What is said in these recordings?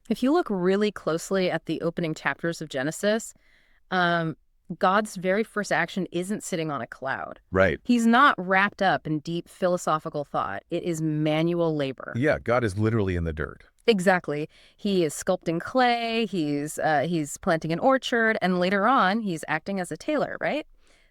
If you look really closely at the opening chapters of Genesis, um, God's very first action isn't sitting on a cloud. Right. He's not wrapped up in deep philosophical thought. It is manual labor. Yeah, God is literally in the dirt. Exactly. He is sculpting clay, he's planting an orchard, and later on, he's acting as a tailor, right?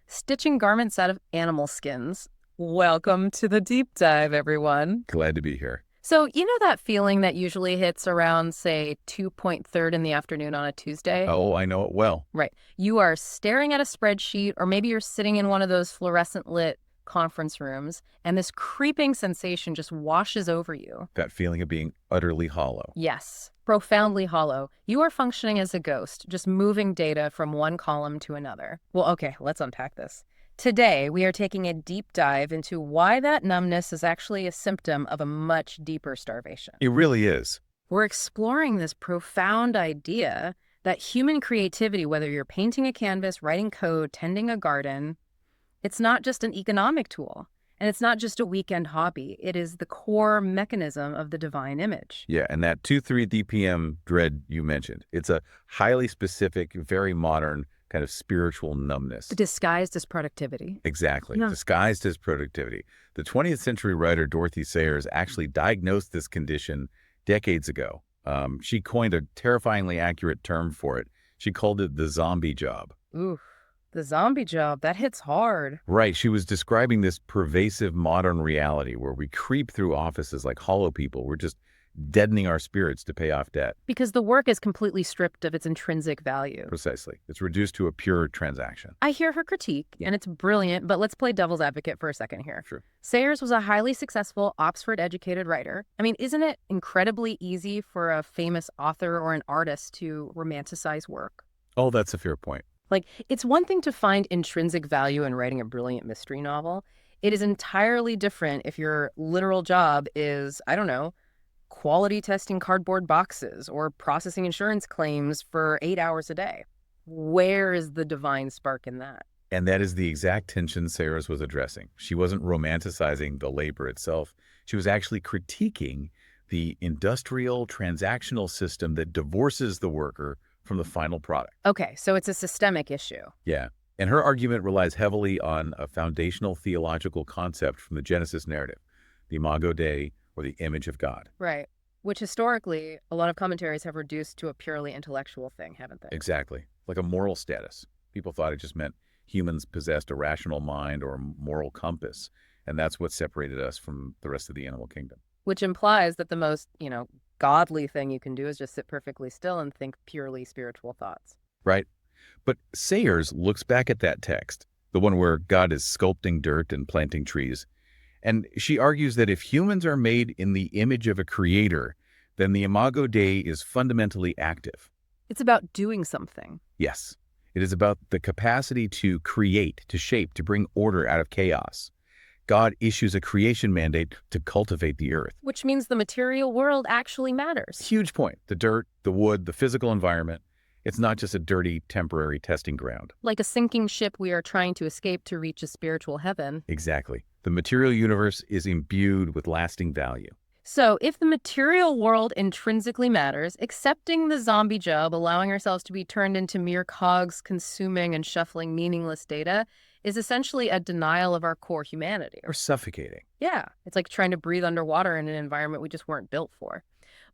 Stitching garments out of animal skins. Welcome to the deep dive, everyone. Glad to be here. So, you know that feeling that usually hits around, say, 2.3 in the afternoon on a Tuesday? Oh, I know it well. Right. You are staring at a spreadsheet, or maybe you're sitting in one of those fluorescent lit conference rooms, and this creeping sensation just washes over you. That feeling of being utterly hollow. Yes, profoundly hollow. You are functioning as a ghost, just moving data from one column to another. Well, okay, let's unpack this. Today, we are taking a deep dive into why that numbness is actually a symptom of a much deeper starvation. It really is. We're exploring this profound idea that human creativity, whether you're painting a canvas, writing code, tending a garden, it's not just an economic tool, and it's not just a weekend hobby. It is the core mechanism of the divine image. Yeah, and that 2-3 DPM dread you mentioned, it's a highly specific, very modern kind of spiritual numbness. Disguised as productivity. Exactly, Yeah. disguised as productivity. The 20th century writer Dorothy Sayers actually diagnosed this condition decades ago. She coined a terrifyingly accurate term for it. She called it the zombie job. Ooh, the zombie job, that hits hard. Right. She was describing this pervasive modern reality where we creep through offices like hollow people. We're just deadening our spirits to pay off debt. Because the work is completely stripped of its intrinsic value. Precisely. It's reduced to a pure transaction. I hear her critique, and it's brilliant, but let's play devil's advocate for a second here. Sure. Sayers was a highly successful, Oxford-educated writer. I mean, isn't it incredibly easy for a famous author or an artist to romanticize work? Oh, that's a fair point. Like, it's one thing to find intrinsic value in writing a brilliant mystery novel. It is entirely different if your literal job is, I don't know, quality testing cardboard boxes or processing insurance claims for 8 hours a day. Where is the divine spark in that? And that is the exact tension Sayers was addressing. She wasn't romanticizing the labor itself. She was actually critiquing the industrial transactional system that divorces the worker from the final product. Okay, so it's a systemic issue. Yeah. And her argument relies heavily on a foundational theological concept from the Genesis narrative, the Imago Dei, or the image of God. Right. Which historically, a lot of commentaries have reduced to a purely intellectual thing, haven't they? Exactly. Like a moral status. People thought it just meant humans possessed a rational mind or a moral compass, and that's what separated us from the rest of the animal kingdom. Which implies that the most, godly thing you can do is just sit perfectly still and think purely spiritual thoughts. Right? But Sayers looks back at that text, the one where God is sculpting dirt and planting trees, and she argues that if humans are made in the image of a creator, then the Imago Dei is fundamentally active. It's about doing something. Yes, it is about the capacity to create, to shape, to bring order out of chaos. God issues a creation mandate to cultivate the earth. Which means the material world actually matters. Huge point. The dirt, the wood, the physical environment. It's not just a dirty, temporary testing ground. Like a sinking ship we are trying to escape to reach a spiritual heaven. Exactly. The material universe is imbued with lasting value. So if the material world intrinsically matters, accepting the zombie job, allowing ourselves to be turned into mere cogs consuming and shuffling meaningless data, is essentially a denial of our core humanity. Or suffocating. Yeah, it's like trying to breathe underwater in an environment we just weren't built for.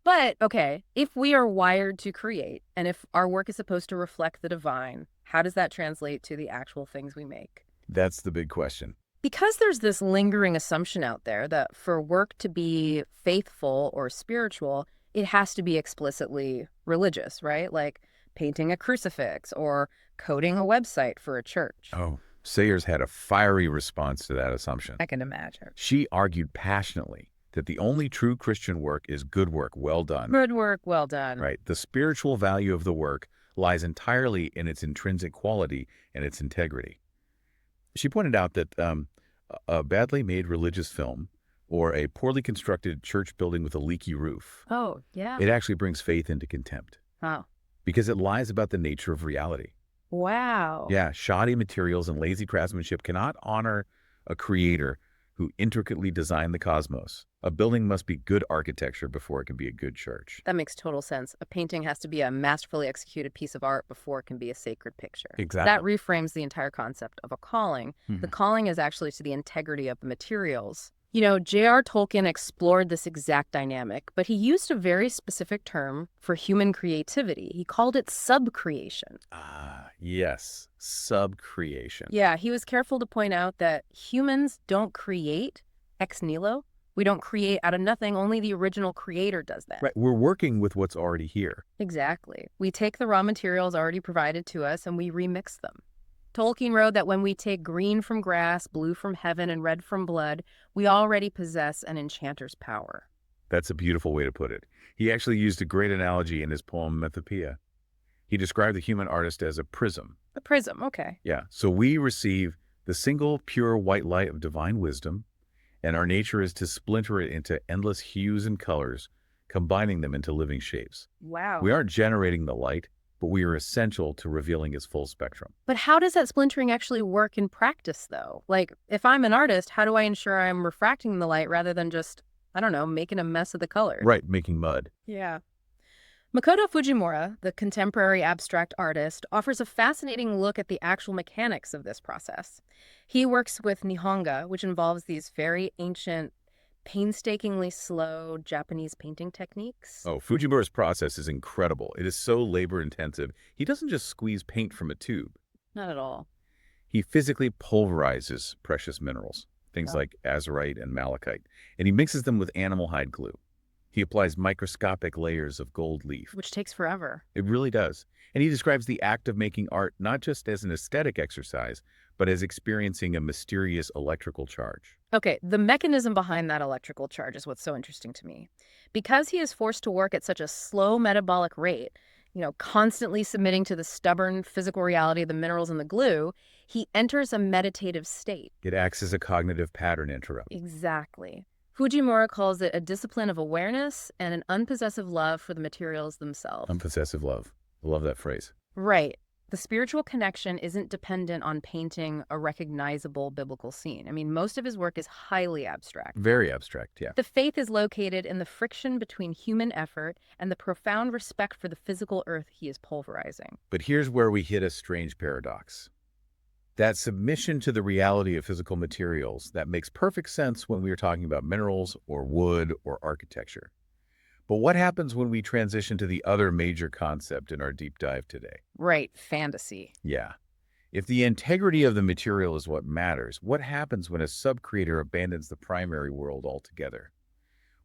But, okay, if we are wired to create, and if our work is supposed to reflect the divine, how does that translate to the actual things we make? That's the big question. Because there's this lingering assumption out there that for work to be faithful or spiritual, it has to be explicitly religious, right? Like painting a crucifix or coding a website for a church. Oh, Sayers had a fiery response to that assumption. I can imagine. She argued passionately that the only true Christian work is good work, well done. Good work, well done. Right. The spiritual value of the work lies entirely in its intrinsic quality and its integrity. She pointed out that a badly made religious film or a poorly constructed church building with a leaky roof, Oh, yeah. it actually brings faith into contempt Oh. because it lies about the nature of reality. Wow. Yeah, shoddy materials and lazy craftsmanship cannot honor a creator who intricately designed the cosmos. A building must be good architecture before it can be a good church. That makes total sense. A painting has to be a masterfully executed piece of art before it can be a sacred picture. That Exactly. reframes the entire concept of a calling. The Mhm. calling is actually to the integrity of the materials. J.R. Tolkien explored this exact dynamic, but he used a very specific term for human creativity. He called it subcreation. Ah, yes, subcreation. Yeah, he was careful to point out that humans don't create ex nihilo. We don't create out of nothing. Only the original creator does that. Right, we're working with what's already here. Exactly. We take the raw materials already provided to us and we remix them. Tolkien wrote that when we take green from grass, blue from heaven, and red from blood, we already possess an enchanter's power. That's a beautiful way to put it. He actually used a great analogy in his poem Mythopoeia. He described the human artist as a prism. A prism, okay. Yeah, so we receive the single pure white light of divine wisdom, and our nature is to splinter it into endless hues and colors, combining them into living shapes. Wow. We aren't generating the light, but we are essential to revealing its full spectrum. But how does that splintering actually work in practice, though? Like, if I'm an artist, how do I ensure I'm refracting the light rather than just, I don't know, making a mess of the color? Right, making mud. Yeah. Makoto Fujimura, the contemporary abstract artist, offers a fascinating look at the actual mechanics of this process. He works with Nihonga, which involves these very ancient, painstakingly slow Japanese painting techniques. Oh, Fujimura's process is incredible. It is so labor-intensive. He doesn't just squeeze paint from a tube. Not at all. He physically pulverizes precious minerals, things Oh. like azurite and malachite, and he mixes them with animal hide glue. He applies microscopic layers of gold leaf. Which takes forever. It really does. And he describes the act of making art not just as an aesthetic exercise, but as experiencing a mysterious electrical charge. Okay, the mechanism behind that electrical charge is what's so interesting to me. Because he is forced to work at such a slow metabolic rate, constantly submitting to the stubborn physical reality of the minerals and the glue, he enters a meditative state. It acts as a cognitive pattern interrupt. Exactly. Fujimura calls it a discipline of awareness and an unpossessive love for the materials themselves. Unpossessive love. I love that phrase. Right. The spiritual connection isn't dependent on painting a recognizable biblical scene. I mean, most of his work is highly abstract. Very abstract, yeah. The faith is located in the friction between human effort and the profound respect for the physical earth he is pulverizing. But here's where we hit a strange paradox. That submission to the reality of physical materials, that makes perfect sense when we are talking about minerals or wood or architecture. But what happens when we transition to the other major concept in our deep dive today? Right, fantasy. Yeah. If the integrity of the material is what matters, what happens when a sub-creator abandons the primary world altogether?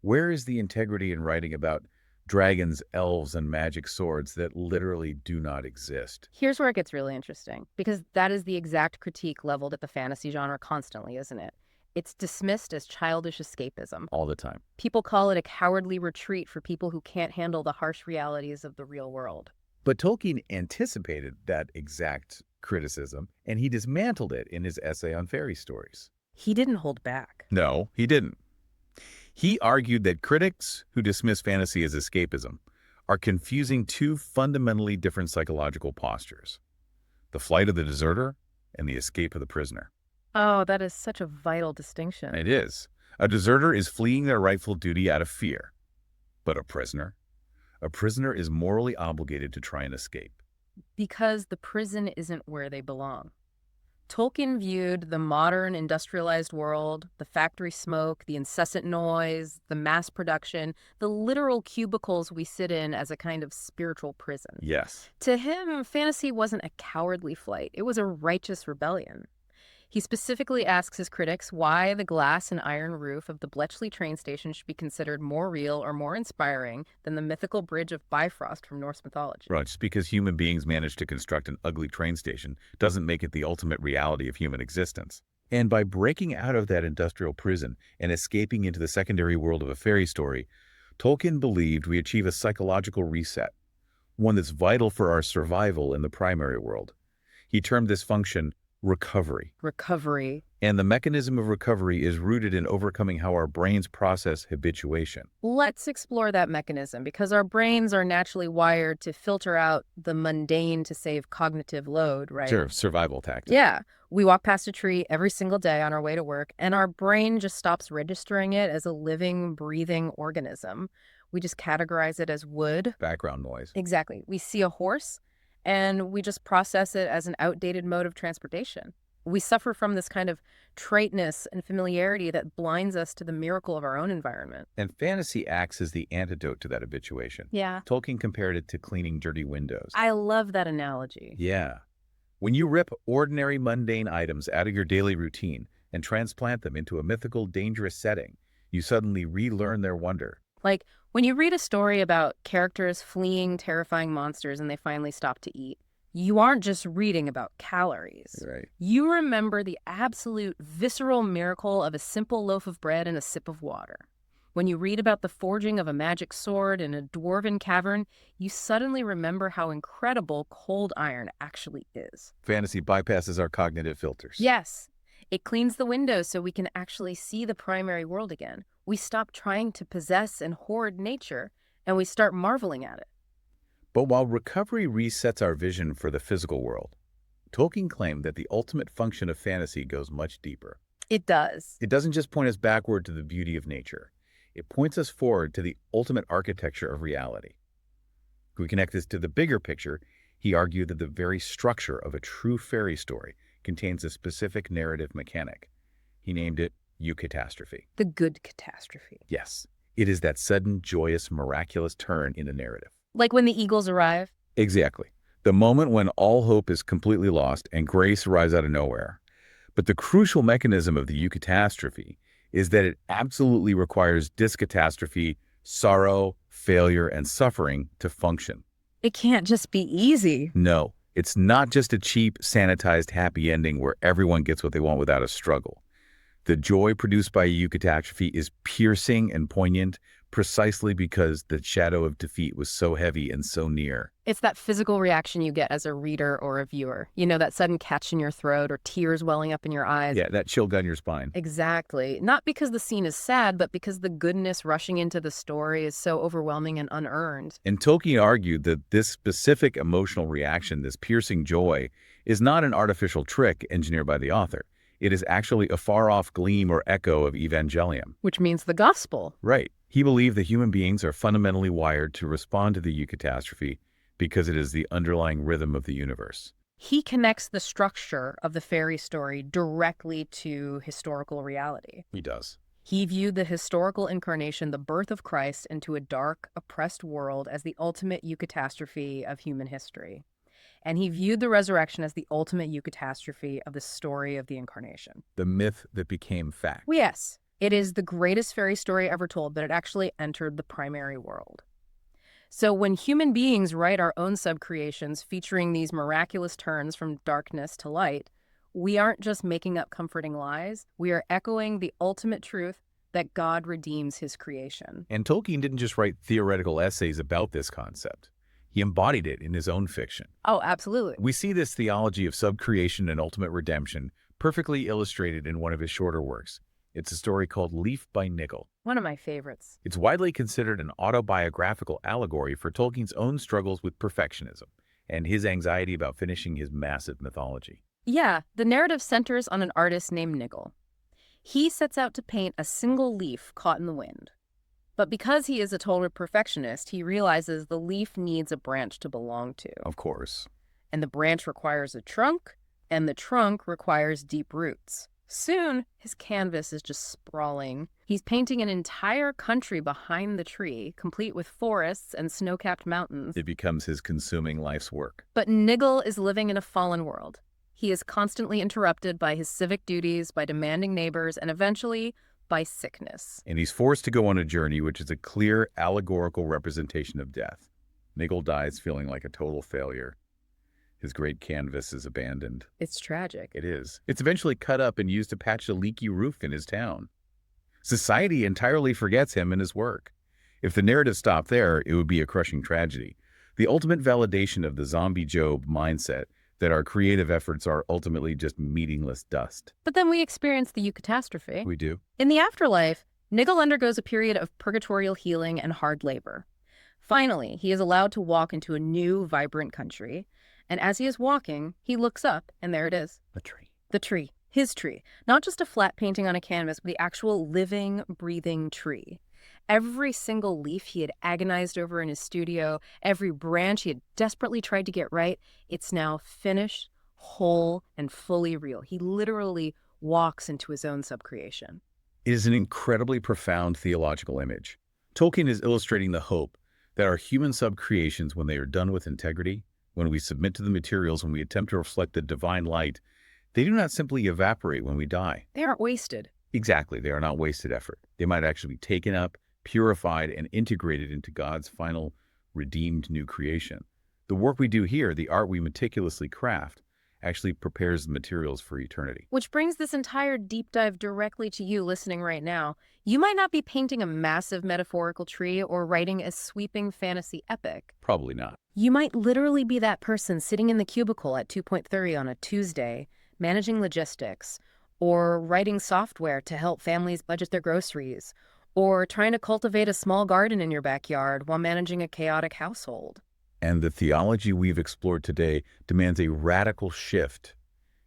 Where is the integrity in writing about dragons, elves, and magic swords that literally do not exist? Here's where it gets really interesting, because that is the exact critique leveled at the fantasy genre constantly, isn't it? It's dismissed as childish escapism. All the time. People call it a cowardly retreat for people who can't handle the harsh realities of the real world. But Tolkien anticipated that exact criticism, and he dismantled it in his essay on fairy stories. He didn't hold back. No, he didn't. He argued that critics who dismiss fantasy as escapism are confusing two fundamentally different psychological postures: the flight of the deserter and the escape of the prisoner. Oh, that is such a vital distinction. It is. A deserter is fleeing their rightful duty out of fear. But a prisoner is morally obligated to try and escape. Because the prison isn't where they belong. Tolkien viewed the modern industrialized world, the factory smoke, the incessant noise, the mass production, the literal cubicles we sit in as a kind of spiritual prison. Yes. To him, fantasy wasn't a cowardly flight. It was a righteous rebellion. He specifically asks his critics why the glass and iron roof of the Bletchley train station should be considered more real or more inspiring than the mythical bridge of Bifrost from Norse mythology. Right, just because human beings managed to construct an ugly train station doesn't make it the ultimate reality of human existence. And by breaking out of that industrial prison and escaping into the secondary world of a fairy story, Tolkien believed we achieve a psychological reset, one that's vital for our survival in the primary world. He termed this function recovery. Recovery. And the mechanism of recovery is rooted in overcoming how our brains process habituation. Let's explore that mechanism, because our brains are naturally wired to filter out the mundane to save cognitive load, right? Sure, survival tactic. Yeah. We walk past a tree every single day on our way to work, and our brain just stops registering it as a living, breathing organism. We just categorize it as wood. Background noise. Exactly. We see a horse, and we just process it as an outdated mode of transportation. We suffer from this kind of traitness and familiarity that blinds us to the miracle of our own environment. And fantasy acts as the antidote to that habituation. Yeah. Tolkien compared it to cleaning dirty windows. I love that analogy. Yeah. When you rip ordinary mundane items out of your daily routine and transplant them into a mythical, dangerous setting, you suddenly relearn their wonder. Like when you read a story about characters fleeing terrifying monsters and they finally stop to eat, you aren't just reading about calories. Right. You remember the absolute visceral miracle of a simple loaf of bread and a sip of water. When you read about the forging of a magic sword in a dwarven cavern, you suddenly remember how incredible cold iron actually is. Fantasy bypasses our cognitive filters. Yes, it cleans the windows so we can actually see the primary world again. We stop trying to possess and hoard nature, and we start marveling at it. But while recovery resets our vision for the physical world, Tolkien claimed that the ultimate function of fantasy goes much deeper. It does. It doesn't just point us backward to the beauty of nature. It points us forward to the ultimate architecture of reality. If we connect this to the bigger picture, he argued that the very structure of a true fairy story contains a specific narrative mechanic. He named it eucatastrophe. The good catastrophe. Yes, it is that sudden, joyous, miraculous turn in the narrative. Like when the eagles arrive. Exactly. The moment when all hope is completely lost and grace arrives out of nowhere. But the crucial mechanism of the eucatastrophe is that it absolutely requires discatastrophe, sorrow, failure, and suffering to function. It can't just be easy. No, it's not just a cheap, sanitized happy ending where everyone gets what they want without a struggle. The joy produced by a eucatastrophe is piercing and poignant precisely because the shadow of defeat was so heavy and so near. It's that physical reaction you get as a reader or a viewer. You know, that sudden catch in your throat or tears welling up in your eyes. Yeah, that chill down your spine. Exactly. Not because the scene is sad, but because the goodness rushing into the story is so overwhelming and unearned. And Tolkien argued that this specific emotional reaction, this piercing joy, is not an artificial trick engineered by the author. It is actually a far-off gleam or echo of evangelium. Which means the gospel. Right. He believed that human beings are fundamentally wired to respond to the eucatastrophe because it is the underlying rhythm of the universe. He connects the structure of the fairy story directly to historical reality. He does. He viewed the historical incarnation, the birth of Christ, into a dark, oppressed world as the ultimate eucatastrophe of human history. And he viewed the resurrection as the ultimate eucatastrophe of the story of the incarnation. The myth that became fact. Well, yes, it is the greatest fairy story ever told, but it actually entered the primary world. So when human beings write our own subcreations featuring these miraculous turns from darkness to light, we aren't just making up comforting lies. We are echoing the ultimate truth that God redeems his creation. And Tolkien didn't just write theoretical essays about this concept. He embodied it in his own fiction. Oh, absolutely. We see this theology of subcreation and ultimate redemption perfectly illustrated in one of his shorter works. It's a story called Leaf by Niggle. One of my favorites. It's widely considered an autobiographical allegory for Tolkien's own struggles with perfectionism and his anxiety about finishing his massive mythology. Yeah, the narrative centers on an artist named Niggle. He sets out to paint a single leaf caught in the wind. But because he is a total perfectionist, he realizes the leaf needs a branch to belong to. Of course. And the branch requires a trunk, and the trunk requires deep roots. Soon, his canvas is just sprawling. He's painting an entire country behind the tree, complete with forests and snow-capped mountains. It becomes his consuming life's work. But Niggle is living in a fallen world. He is constantly interrupted by his civic duties, by demanding neighbors, and eventually by sickness. And he's forced to go on a journey which is a clear allegorical representation of death. Niggle dies feeling like a total failure. His great canvas is abandoned. It's tragic. It is. It's eventually cut up and used to patch a leaky roof in his town. Society entirely forgets him and his work. If the narrative stopped there, it would be a crushing tragedy. The ultimate validation of the zombie Job mindset that our creative efforts are ultimately just meaningless dust. But then we experience the eucatastrophe. We do. In the afterlife, Niggle undergoes a period of purgatorial healing and hard labor. Finally, he is allowed to walk into a new, vibrant country. And as he is walking, he looks up, and there it is. A tree. The tree, his tree, not just a flat painting on a canvas, but the actual living, breathing tree. Every single leaf he had agonized over in his studio, every branch he had desperately tried to get right, it's now finished, whole, and fully real. He literally walks into his own subcreation. It is an incredibly profound theological image. Tolkien is illustrating the hope that our human subcreations, when they are done with integrity, when we submit to the materials, when we attempt to reflect the divine light, they do not simply evaporate when we die. They aren't wasted. Exactly, they are not wasted effort. They might actually be taken up, purified, and integrated into God's final redeemed new creation. The work we do here, the art we meticulously craft, actually prepares the materials for eternity. Which brings this entire deep dive directly to you listening right now. You might not be painting a massive metaphorical tree or writing a sweeping fantasy epic. Probably not. You might literally be that person sitting in the cubicle at 2:30 on a Tuesday, managing logistics, or writing software to help families budget their groceries, or trying to cultivate a small garden in your backyard while managing a chaotic household. And the theology we've explored today demands a radical shift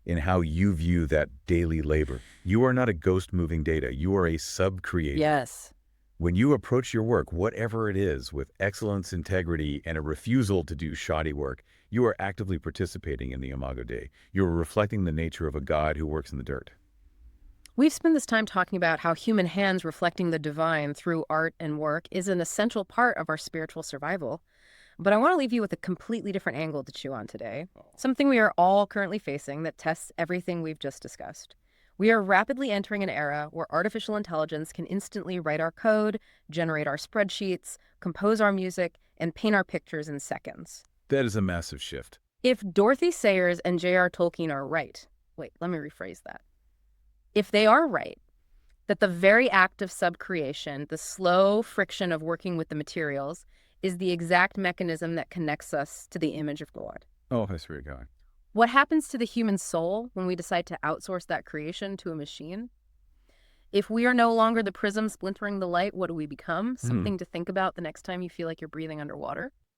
in how you view that daily labor. You are not a ghost moving data. You are a sub-creator. Yes. When you approach your work, whatever it is, with excellence, integrity, and a refusal to do shoddy work, you are actively participating in the Imago Dei. You are reflecting the nature of a God who works in the dirt. We've spent this time talking about how human hands reflecting the divine through art and work is an essential part of our spiritual survival. But I want to leave you with a completely different angle to chew on today, something we are all currently facing that tests everything we've just discussed. We are rapidly entering an era where artificial intelligence can instantly write our code, generate our spreadsheets, compose our music, and paint our pictures in seconds. That is a massive shift. If Dorothy Sayers and J.R. Tolkien are right, wait, let me rephrase that. If they are right, that the very act of subcreation, the slow friction of working with the materials, is the exact mechanism that connects us to the image of God. Oh, that's where you're going. What happens to the human soul when we decide to outsource that creation to a machine? If we are no longer the prism splintering the light, what do we become? Something to think about the next time you feel like you're breathing underwater.